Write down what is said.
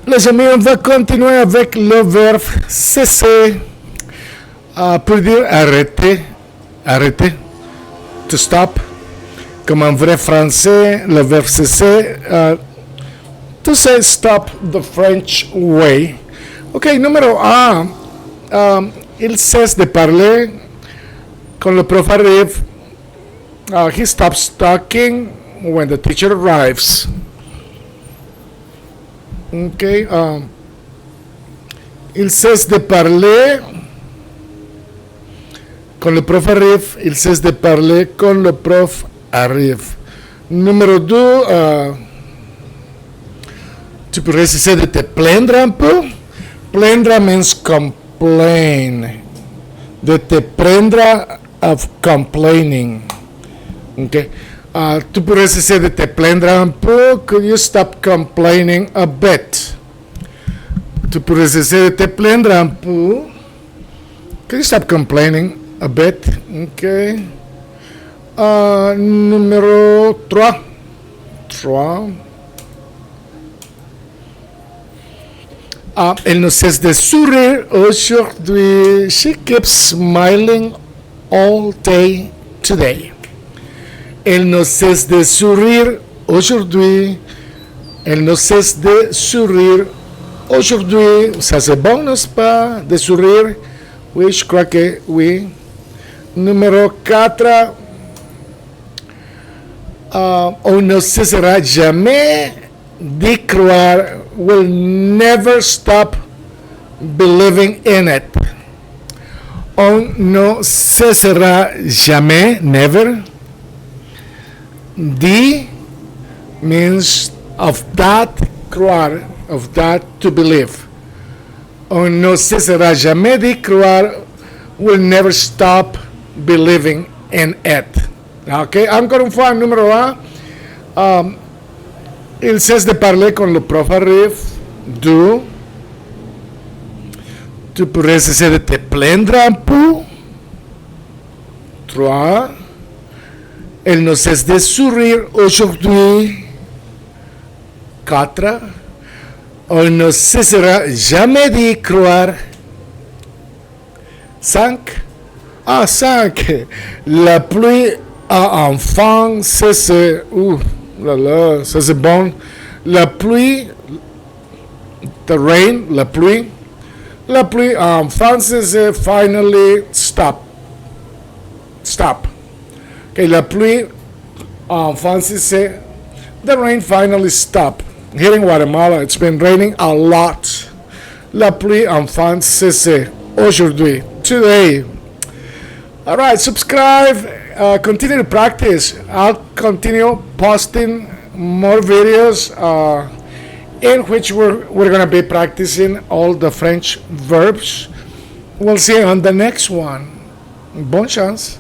Les amis, on va continuer avec le verbe cesser. Pour dire arrêter, arrêter, to stop. Comme en vrai français, le verbe cesser, to say stop the French way. Ok, numéro 1. Il cesse de parler. Quand le prof arrive, he stops talking when the teacher arrives. Ok, il cesse de parler quand le prof arrive. Il cesse de parler quand le prof arrive. Numéro 2, tu pourrais cesser de te plaindre un peu. Plaindre means complain. De te prendre of complaining. Okay. Tu pourrais cesser de te plaindre un peu. Could you stop complaining a bit? Tu pourrais cesser de te plaindre un peu. Could you stop complaining a bit? Okay. Numéro 3. 3. Elle ne cesse de sourire aujourd'hui. She keeps smiling all day today. Elle ne cesse de sourire aujourd'hui. Elle ne cesse de sourire aujourd'hui. Ça c'est bon, n'est-ce pas? De sourire. Oui, je crois que oui. Numéro 4. On ne cessera jamais de croire. Will never stop believing in it. On ne cessera jamais, never. De means of that, croire, of that to believe. On ne cessera jamais de croire, will never stop believing in it. Ok, encore une fois, numéro 1. Il cesse de parler quand le prof arrive. 2. Tu pourrais cesser de te plaindre un peu. 3. Elle ne cesse de sourire aujourd'hui. 4. On ne cessera jamais d'y croire. 5. 5. La pluie a enfin cessé. Là là, ça c'est bon. La pluie, the rain, la pluie a enfin cessé, finally stop. Stop. Okay, la pluie a enfin cessé, the rain finally stopped. Here in Guatemala, it's been raining a lot. La pluie a enfin cessé, aujourd'hui, today. All right, subscribe. Continue to practice. I'll continue posting more videos in which we're going to be practicing all the French verbs. We'll see you on the next one. Bonne chance.